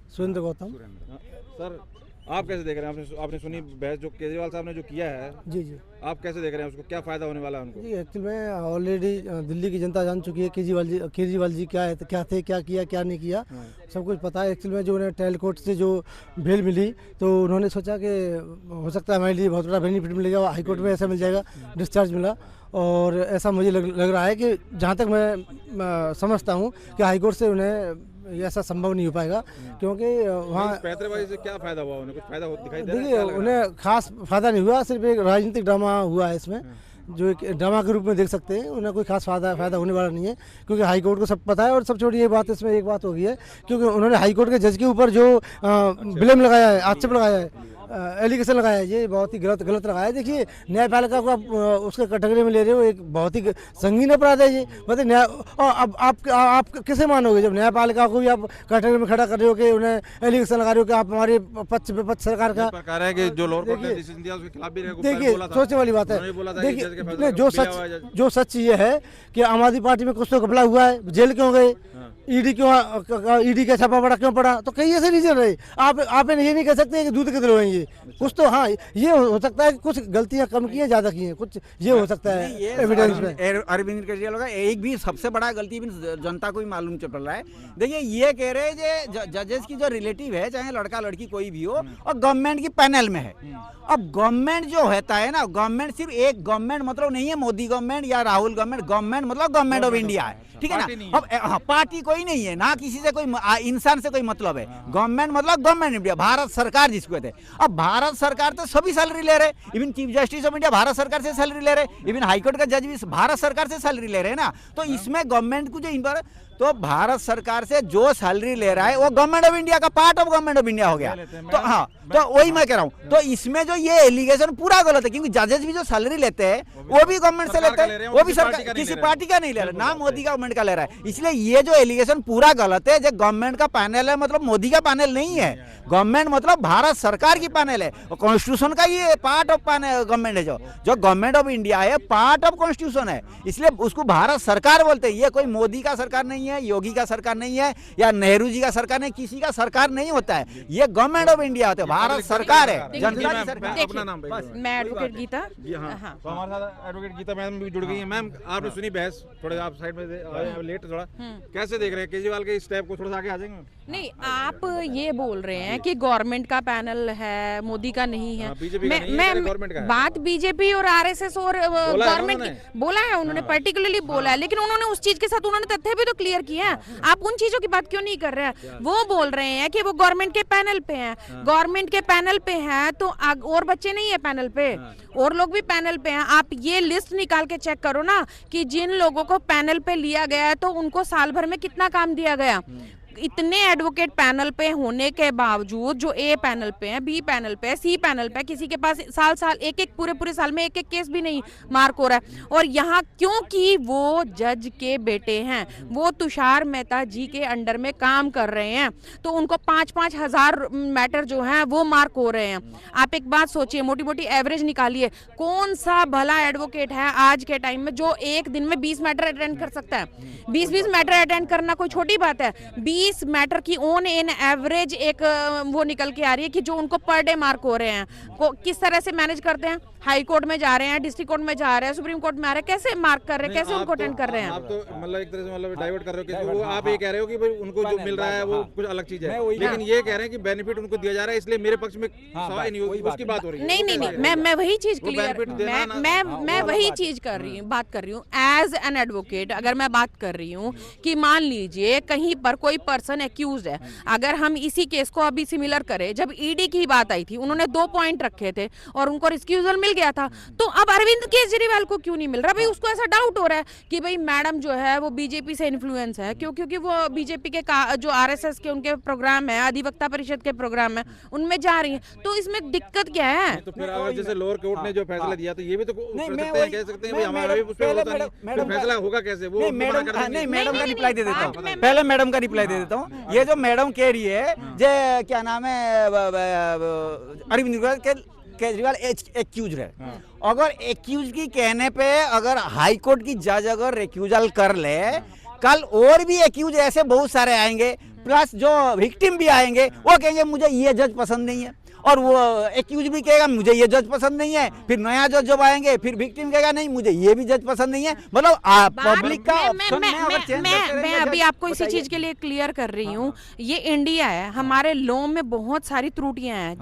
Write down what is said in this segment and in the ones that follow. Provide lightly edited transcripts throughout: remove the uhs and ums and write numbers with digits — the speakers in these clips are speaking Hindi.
सुरेंद्र गौतम। सर आप कैसे देख रहे हैं, आपने सुनी बहस जो केजरीवाल साहब ने जो किया है, जी जी आप कैसे देख रहे हैं उसको, क्या फायदा होने वाला है उनको? जी, एक्चुअल में ऑलरेडी दिल्ली की जनता जान चुकी है केजरीवाल जी क्या थे, क्या किया क्या नहीं किया, सब कुछ पता है। एक्चुअल में जो उन्हें ट्रायल कोर्ट से जो बेल मिली तो उन्होंने सोचा कि हो सकता है हमारे लिए बहुत बड़ा बेनिफिट मिलेगा, हाई कोर्ट में ऐसा मिल जाएगा, डिस्चार्ज मिला। और ऐसा मुझे लग रहा है कि जहाँ तक मैं समझता हूँ कि हाई कोर्ट से उन्हें ऐसा संभव नहीं हो पाएगा, क्योंकि वहाँ पैंतरेबाजी से क्या फायदा हुआ उन्हें, कुछ फायदा दिखाई दे रहा है? देखिए क्या लग रहा है? उन्हें खास फायदा नहीं हुआ, सिर्फ एक राजनीतिक ड्रामा हुआ है इसमें, जो एक ड्रामा के रूप में देख सकते हैं। उन्हें कोई खास फायदा होने वाला नहीं है, क्योंकि हाई कोर्ट को सब पता है। और सब छोड़ी ये बात, इसमें एक बात हो गई है, क्योंकि उन्होंने हाई कोर्ट के जज के ऊपर जो ब्लेम लगाया है, आक्षेप लगाया है, एलिगेशन लगाया है, ये बहुत ही गलत लगाया है। देखिए न्यायपालिका को आप उसके कटघरे में ले रहे हो, एक बहुत ही संगीन अपराध है ये। मतलब न्याय, और अब आप किसे मानोगे जब न्यायपालिका को भी आप कटघरे में खड़ा कर रहे हो कि उन्हें एलिगेशन लगा रहे हो कि आप हमारे पक्ष सरकार का प्रकार है कि जो लोअर कोर्ट ने डिसीजन दिया उसके खिलाफ भी देखिए सोचने वाली बात है। देखिए जो सच ये है कि आम आदमी पार्टी में कुछ तो घपला हुआ है, जेल क्यों गए, ईडी का छापा पड़ा क्यों पड़ा, तो कई ऐसे रीजन है। आप ये नहीं कह सकते कि दूध के दिल हैं ये, कुछ तो हाँ ये हो सकता है कि कुछ गलतियां कम की है, ज्यादा की है, कुछ ये हो सकता है एविडेंस में। अरविंद केजरीवाल का एक भी सबसे बड़ा गलती भी जनता को भी मालूम चल रहा है। देखिए ये कह रहे हैं जो जजेस की जो रिलेटिव है, चाहे लड़का लड़की कोई भी हो, और गवर्नमेंट की पैनल में है। अब गवर्नमेंट जो होता है ना, गवर्नमेंट सिर्फ एक गवर्नमेंट मतलब नहीं है मोदी गवर्नमेंट या राहुल गवर्नमेंट मतलब गवर्नमेंट ऑफ इंडिया है, ठीक है ना। अब पार्टी कोई नहीं है ना, किसी से कोई इंसान से कोई मतलब है। गवर्नमेंट मतलब गवर्नमेंट इंडिया, भारत सरकार जिसको कहते हैं। अब भारत सरकार तो सभी सैलरी ले रहे, even chief justice of India Bharat सरकार से सैलरी ले रहे, इवन हाईकोर्ट का जज भी भारत सरकार से सैलरी ले रहे हैं ना। तो इसमें गवर्नमेंट को जो इन पर, तो भारत सरकार से जो सैलरी ले रहा है वो गवर्नमेंट ऑफ इंडिया का part of government of India हो गया। तो हाँ, तो वही मैं कह रहा हूँ। तो इसमें जो ये एलिगेशन पूरा गलत है, क्योंकि जजेस भी जो सैलरी लेते हैं वो भी गवर्नमेंट से लेते हैं, वो भी सरकार किसी पार्टी का नहीं ले रहा, ना मोदी गवर्नमेंट का ले रहा है। इसलिए ये जो एलिगेशन पूरा गलत है। जो गवर्नमेंट का पैनल है मतलब मोदी का पैनल नहीं है, गवर्नमेंट मतलब भारत सरकार की पैनल है, कॉन्स्टिट्यूशन का ये पार्ट ऑफ गवर्नमेंट है। जो गवर्नमेंट ऑफ इंडिया है पार्ट ऑफ कॉन्स्टिट्यूशन है, इसलिए उसको भारत सरकार बोलते हैं। ये कोई मोदी का सरकार नहीं है, योगी का सरकार नहीं है, या नेहरू जी का सरकार नहीं, किसी का सरकार नहीं होता है। ये गवर्नमेंट ऑफ इंडिया होता है, भारत सरकार है, जनता की सरकार। अपना नाम मैं एडवोकेट गीता। जी हाँ, तो हमारे साथ एडवोकेट गीता मैम भी जुड़ गई है। मैम आपने सुनी बहस, थोड़े आप साइड में लेट थोड़ा, कैसे देख रहे हैं केजरीवाल के स्टेप को? थोड़ा सा आगे आ जाएंगे। नहीं, आप ये बोल रहे हैं कि गवर्नमेंट का पैनल है, मोदी का नहीं है। बात बीजेपी और आरएसएस और गवर्नमेंट की बोला है उन्होंने, पर्टिकुलरली बोला है, लेकिन उन्होंने उस चीज के साथ उन्होंने तथ्य भी तो क्लियर किए हैं। आप उन चीजों की बात क्यों नहीं कर रहे हैं? वो बोल रहे हैं कि वो गवर्नमेंट के पैनल पे हैं, गवर्नमेंट के पैनल पे हैं तो और बच्चे नहीं है पैनल पे, और लोग भी पैनल पे हैं। आप ये लिस्ट निकाल के चेक करो ना कि जिन लोगों को पैनल पे लिया गया है तो उनको साल भर में कितना काम दिया गया। इतने एडवोकेट पैनल पे होने के बावजूद, जो ए पैनल पे है, बी पैनल पे है, सी पैनल पे है, किसी के पास साल एक पूरे साल में एक केस भी नहीं मार्क हो रहा है। और यहाँ क्योंकि वो जज के बेटे हैं, वो तुषार मेहता जी के अंडर में काम कर रहे हैं, तो उनको 5-5 हजार मैटर जो है वो मार्क हो रहे हैं। आप एक बात सोचिए, मोटी मोटी एवरेज निकालिए, कौन सा भला एडवोकेट है आज के टाइम में जो एक दिन में 20 मैटर अटेंड कर सकता है? 20 मैटर अटेंड करना कोई छोटी बात है। 20 मैटर की ऑन इन एवरेज एक वो निकल के आ रही है कि जो उनको पर डे मार्क हो रहे हैं, किस तरह से मैनेज करते हैं। हाई कोर्ट में जा रहे हैं, डिस्ट्रिक्ट कोर्ट में जा रहे हैं, सुप्रीम कोर्ट में आ रहे हैं, कैसे मार्क कर रहे हैं, कैसे उनको अटेंड कर रहे हैं? आप तो मतलब एक तरह से मतलब डाइवर्ट कर रहे हो कि वो आप ये कह रहे हो कि भाई उनको जो मिल रहा है वो कुछ अलग चीज है, लेकिन ये कह रहे हैं कि बेनिफिट उनको दिया जा रहा है, इसलिए मेरे पक्ष में सवाल नहीं होगी, उसकी बात हो रही है। नहीं, मैं वही चीज क्लियर, मैं वही चीज कर रही हूँ, बात कर रही हूँ एज एन एडवोकेट। अगर मैं बात कर रही हूँ कि मान लीजिए कहीं पर कोई पर्सन एक्यूज है, अगर हम इसी केस को अभी सिमिलर करें, जब ईडी की बात आई थी उन्होंने 2 पॉइंट रखे थे और उनको रिस्क्यूजल मिल गया था, तो अब अरविंद केजरीवाल को क्यों नहीं मिल रहा? भाई उसको ऐसा डाउट हो रहा है कि भाई मैडम जो है वो बीजेपी से इन्फ्लुएंस है, क्योंकि वो बीजेपी के जो आरएसएस के उनके प्रोग्राम है, अधिवक्ता परिषद के प्रोग्राम है, उनमें जा रही है, तो इसमें दिक्कत क्या है? तो फिर अगर जैसे लोअर कोर्ट ने जो फैसला दिया तो ये भी तो कह सकते हैं भाई हमारा भी उस पे होता नहीं, तो फैसला होगा कैसे? वो मैडम का रिप्लाई दे देता हूँ, पहले मैडम का रिप्लाई दे देता हूँ। ये जो मैडम कह रही है, जे क्या नाम है, अरविंद केजरीवाल एक्यूज है, अगर एक्यूज की कहने पे अगर हाई कोर्ट की जज अगर रिक्यूजल कर ले, कल और भी एक्यूज ऐसे बहुत सारे आएंगे, प्लस जो विक्टिम भी आएंगे वो कहेंगे मुझे ये जज पसंद नहीं है, और वो एक्यूज भी कहेगा मुझे ये जज पसंद नहीं है, फिर नया जज जब आएंगे फिर विक्टिम कहेगा नहीं मुझे ये भी जज पसंद नहीं है। मतलब पब्लिक का ऑप्शन में अगर चेंज मैं अभी आपको इसी चीज के लिए क्लियर कर रही हूँ। ये इंडिया है, हमारे लॉ में बहुत सारी त्रुटियां हैं।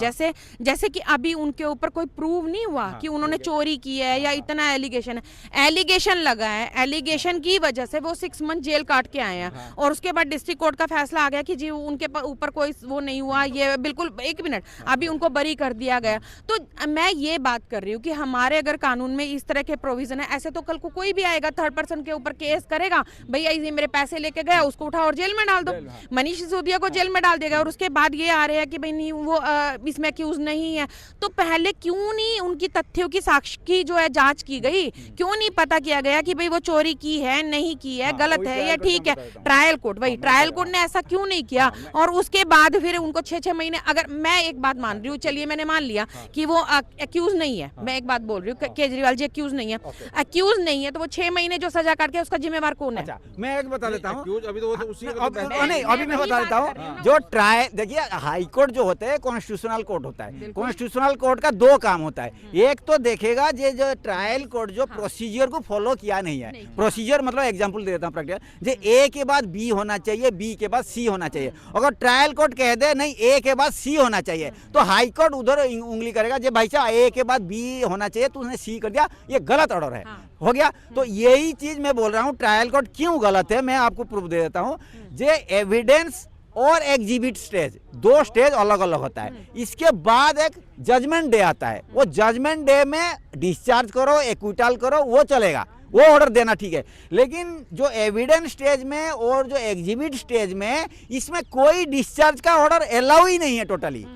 जैसे कि अभी उनके ऊपर कोई प्रूव नहीं हुआ कि उन्होंने चोरी की है या इतना एलिगेशन लगा है, एलिगेशन की वजह से वो 6 मंथ जेल काट के आए हैं, और उसके बाद डिस्ट्रिक्ट कोर्ट का फैसला आ गया कि जी उनके ऊपर कोई वो नहीं हुआ, ये बिल्कुल 1 मिनट अभी उनको बरी कर दिया गया। तो मैं ये बात कर रही हूँ कि हमारे अगर कानून में इस तरह के प्रोविजन है, ऐसे तो कल को कोई भी आएगा थर्ड पर्सन के ऊपर केस करेगा, भैया ये मेरे पैसे लेके गया, उसको उठाओ और जेल में डाल दो। मनीष सिसोदिया को जेल में डाल देगा, और उसके बाद ये आ रहे हैं कि भाई नहीं वो इसमें अक्यूज नहीं है। तो पहले क्यों नहीं उनकी तथ्यों की साक्ष्य की जो है जांच की गई, क्यों नहीं पता किया गया कि भाई वो चोरी की है नहीं की है, गलत है या ठीक है। ट्रायल कोर्ट ने ऐसा क्यों नहीं किया, और उसके बाद फिर उनको 6-6 महीने। अगर मैं एक बात मान रही हूँ, चलिए मैंने मान लिया कि वो एक्यूज नहीं है, मैं एक बात बोल रही हूँ केजरीवाल जी एक्यूज नहीं है, एक्यूज नहीं है, तो वो 6 महीने जो सजा काट के उसका जिम्मेवार कौन है? अच्छा, मैं एक बता देता हूँ, अभी तो उसी अभी मैं बता देता हूँ। जो ट्रायल देखिए, हाई कोर्ट जो होता है कॉन्स्टिट्यूशनल कोर्ट होता है। कॉन्स्टिट्यूशनल कोर्ट का 2 काम होता है, एक तो देखेगा जो ट्रायल कोर्ट जो प्रोसीजर को फॉलो किया नहीं है। प्रोसीजर मतलब एग्जांपल दे देता हूँ प्रैक्टिकल, जो ए के बाद बी होना चाहिए, बी के बाद सी होना चाहिए। अगर ट्रायल कोर्ट कह दे नहीं ए के बाद सी होना चाहिए, तो हाई कोर्ट उधर उंगली करेगा, जो भाई साहब ए के बाद बी होना चाहिए, तो उसने सी कर दिया, ये गलत ऑर्डर है। हो गया। तो यही चीज मैं बोल रहा हूँ, ट्रायल कोर्ट क्यों गलत है, मैं आपको प्रूफ दे देता हूँ। जे एविडेंस और एग्जिबिट स्टेज, 2 स्टेज अलग अलग होता है। इसके बाद एक जजमेंट डे आता है, वो जजमेंट डे में डिस्चार्ज करो, एक्विटल करो, वो चलेगा, वो ऑर्डर देना ठीक है। लेकिन जो एविडेंस स्टेज में और जो एग्जिबिट स्टेज में, इसमें कोई डिस्चार्ज का ऑर्डर अलाउ ही नहीं है, टोटली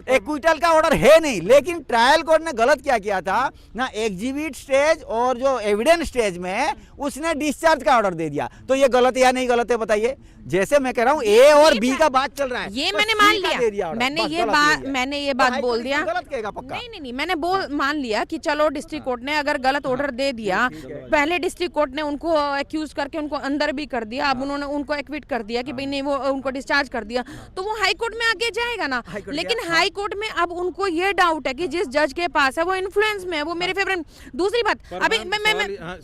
एक्विटल का ऑर्डर है नहीं। लेकिन ट्रायल कोर्ट ने गलत क्या किया था ना, एग्जिबिट स्टेज और जो एविडेंस स्टेज में उसने डिस्चार्ज का ऑर्डर दे दिया। तो ये गलत है या नहीं गलत है बताइए? जैसे मैं कह रहा हूँ ए और बी का बात चल रहा है, ये तो मैंने मान लिया, मैंने ये बात बोल दिया, गलत कहेगा पक्का। नहीं, मैंने मान लिया कि चलो डिस्ट्रिक्ट कोर्ट ने अगर गलत ऑर्डर दे दिया, पहले डिस्ट्रिक्ट कोर्ट ने उनको एक्यूज करके उनको अंदर भी कर दिया, अब उन्होंने उनको एक्विट कर दिया कि भाई नहीं वो उनको डिस्चार्ज कर दिया, तो वो हाई कोर्ट में आगे जाएगा ना। लेकिन हाई कोर्ट में अब उनको ये डाउट है कि जिस जज के पास है वो इन्फ्लुएंस में है, वो मेरे फेवरेट। दूसरी बात, अभी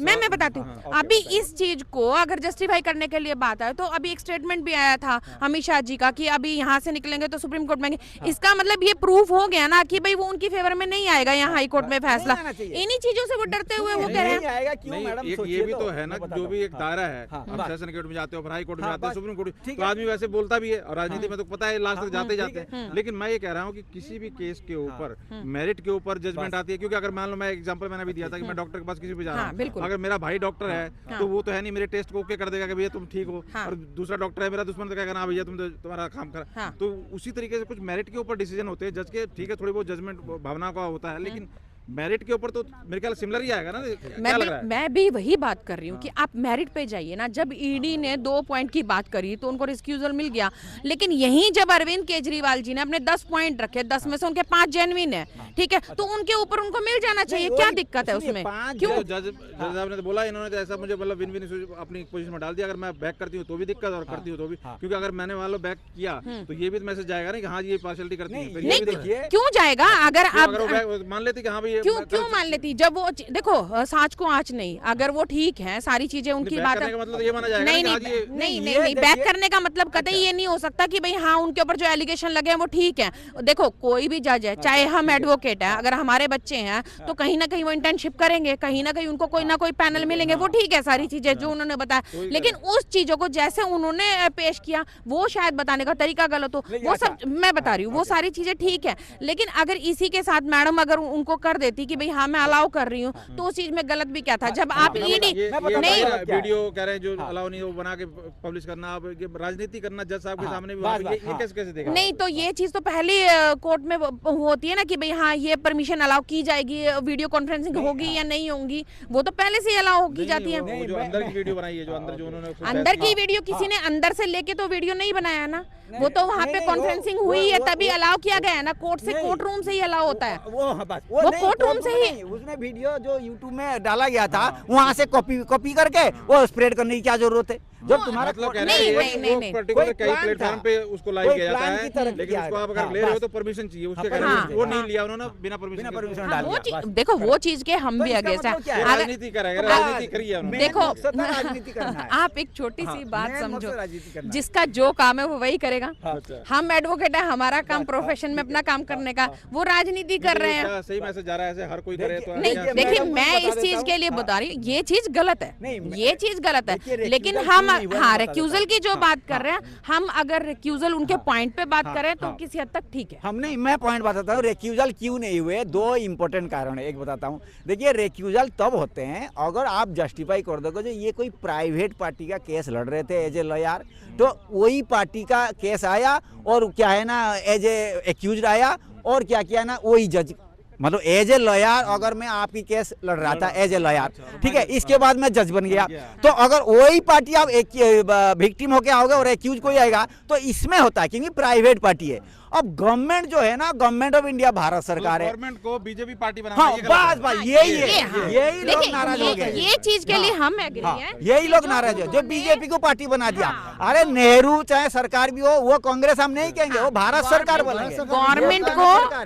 मैं बताती हूँ, अभी इस चीज को अगर जस्टिफाई करने के लिए बात है, तो अभी एक स्टेटमेंट भी आया था अमित शाह जी का कि अभी यहाँ से निकलेंगे तो सुप्रीम कोर्ट में। इसका मतलब ये प्रूफ हो गया ना कि भाई वो उनकी फेवर में नहीं आएगा यहाँ हाई कोर्ट में फैसला। इन्हीं चीजों से वो डरते हुए वो कह रहे हैं। ये भी तो है ना, जो भी एक दायरा है, आप सेशन कोर्ट में जाते हो, हाई कोर्ट में जाते हो, सुप्रीम कोर्ट, तो आदमी वैसे बोलता भी है, और राजनीति में तो पता है लास्ट तक जाते हैं। लेकिन मैं ये कह रहा हूँ कि किसी भी केस के ऊपर मेरिट के ऊपर जजमेंट आती है। क्योंकि अगर मान लो, मैं एग्जांपल मैंने भी दिया था कि मैं डॉक्टर के पास किसी भी जा रहा हूँ, अगर मेरा भाई डॉक्टर है तो वो तो है नहीं मेरे टेस्ट को ओके कर देगा कि भैया तुम ठीक हो, और दूसरा डॉक्टर है मेरा दुश्मन तो कहेगा ना भैया तुम तुम्हारा काम कर। तो उसी तरीके से कुछ मेरिट के ऊपर डिसीजन होते हैं जज के, ठीक है थोड़ी बहुत जजमेंट भावना का होता है, लेकिन मेरिट के ऊपर तो मेरे ख्याल सिमिलर ही आएगा ना। क्या लग रहा है? मैं भी वही बात कर रही हूँ कि आप मेरिट पे जाइए ना। जब ईडी ने 2 पॉइंट की बात करी तो उनको रिस्क्यूजल मिल गया, लेकिन यहीं जब अरविंद केजरीवाल जी ने अपने 10 पॉइंट रखे, 10 में से उनके 5 जेन्युइन है, ठीक है, तो उनके ऊपर उनको मिल जाना चाहिए। क्या दिक्कत है उसमें? क्यों? जज साहब ने तो बोला, इन्होंने तो ऐसा मुझे मतलब विन विन अपनी पोजीशन में डाल दिया। अगर मैं बैक करती हूँ तो भी दिक्कत, और करती हूँ तो भी, क्योंकि अगर मैंने मान लो बैक किया तो ये भी मैसेज जाएगा ना कि हाँ ये पार्शियलिटी करती है। क्यों जाएगा? अगर आप मान लेते कि हाँ भाई, क्यों मान लेती? जब वो देखो साँच को आँच नहीं, अगर वो ठीक है सारी चीजें उनकी बात, मतलब ये माना जाएगा नहीं, बैक करने का मतलब कतई ये नहीं हो सकता कि भाई हाँ उनके ऊपर जो एलिगेशन लगे हैं वो ठीक है। देखो कोई भी जज है, चाहे हम एडवोकेट है, अगर हमारे बच्चे हैं तो कहीं ना कहीं वो इंटर्नशिप करेंगे, कहीं ना कहीं उनको कोई ना कोई पैनल मिलेंगे, वो ठीक है सारी चीजें जो उन्होंने बताया। लेकिन उस चीजों को जैसे उन्होंने पेश किया वो शायद बताने का तरीका गलत हो, वो सब मैं बता रही हूँ, वो सारी चीजें ठीक है। लेकिन अगर इसी के साथ मैडम अगर उनको कर देती कि भाई हाँ मैं अलाउ कर रही हूँ, तो उस चीज में गलत भी क्या था? जब आप ईडी नहीं वीडियो कह रहे हैं जो अलाउ नहीं, वो बना के पब्लिश करना, आप राजनीति करना जज साहब के सामने भी, ये कैसे देगा? नहीं, तो ये चीज तो पहले कोर्ट में होती है ना कि भाई हाँ ये परमिशन अलाउ की जाएगी, वीडियो कॉन्फ्रेंसिंग होगी या नहीं होगी, वो तो पहले से अलाउ की जाती है। जो अंदर की वीडियो बनाई है, जो अंदर जो उन्होंने अंदर की वीडियो किसी ने अंदर से लेके तो वीडियो नहीं बनाया ना, वो तो वहाँ पे कॉन्फ्रेंसिंग हुई है तभी अलाउ किया गया है ना, कोर्ट से कोर्ट रूम से ही अलाउ होता है, वो कोर्ट रूम से ही। उसने वीडियो जो यूट्यूब में डाला गया था वहाँ से कॉपी करके वो स्प्रेड करने की क्या जरूरत है? जब तुम्हारा मतलब कह नहीं, रहे हैं नहीं, वो नहीं। पर्टिकुलर कोई कई प्लान प्लेटफॉर्म था। पे उसको लाइव कोई किया जाता प्लान है, की तरह लेकिन किया उसको आप है। अगर हाँ, ले रहे हो बस। तो परमिशन चाहिए उसके हाँ, कारण permission वो चाहिए। नहीं लिया उन्होंने बिना परमिशन बिना के। परमिशन हाँ, डाल वो दिया, चीज बस। देखो वो चीज के हम तो भी इसका अगेंस्ट मतलब क्या है है? अगर राजनीति करेगा, राजनीति करी है उन्होंने। देखो मकसद था राजनीति करना है। आप एक छोटी सी बात main समझो, मकसद राजनीति करना है। जिसका जो काम है वो वही करेगा। अच्छा। हम एडवोकेट है, हमारा काम प्रोफेशन में अपना काम करने का, वो राजनीति कर रहे हैं। क्या सही मैसेज जा रहा है ऐसे हर कोई करे तो नहीं क्या- देखिए, मैं मैं बता इस देता चीज हूँ। के लिए हाँ। बता रही हूँ, ये चीज गलत है, नहीं, ये चीज गलत है। देखिए, लेकिन recusal हम क्यों नहीं हुआ, हाँ मैं बता रिक्यूजल देता की जो बात कर रहे हैं, हम अगर रिक्यूजल उनके पॉइंट पे बात करें तो हाँ। किसी हद तक ठीक है। हम नहीं, मैं पॉइंट बताता हूँ रेक्यूजल क्यों नहीं हुए। दो इंपॉर्टेंट कारण है, एक बताता हूँ। देखिए रेक्यूजल तब होते हैं अगर आप जस्टिफाई कर दोगे जो ये कोई प्राइवेट पार्टी का केस लड़ रहे थे एज ए लॉयर, तो वही पार्टी का केस आया और क्या है ना एज ए एक्यूज आया, और क्या किया ना वही जज, मतलब एज ए लॉयर अगर मैं आपकी केस लड़ रहा था एज ए लॉयर, ठीक है, इसके बाद मैं जज बन गया, तो अगर वही पार्टी आप एक विक्टिम होके आओगे और एक्यूज कोई आएगा तो इसमें होता है क्योंकि प्राइवेट पार्टी है। अब गवर्नमेंट जो है ना, गवर्नमेंट ऑफ इंडिया भारत सरकार है, गवर्नमेंट को बीजेपी पार्टी बनाना हाँ ये गलत बस है। बस यही है, हाँ, यही लोग देखिए, नाराज हो गए। ये चीज के लिए हम एग्री हाँ, हैं। यही लोग नाराज है जो बीजेपी को पार्टी बना दिया। अरे नेहरू चाहे सरकार भी हो, वो कांग्रेस हम नहीं कहेंगे, वो भारत सरकार बोलेंगे। गवर्नमेंट वो को सरकार है।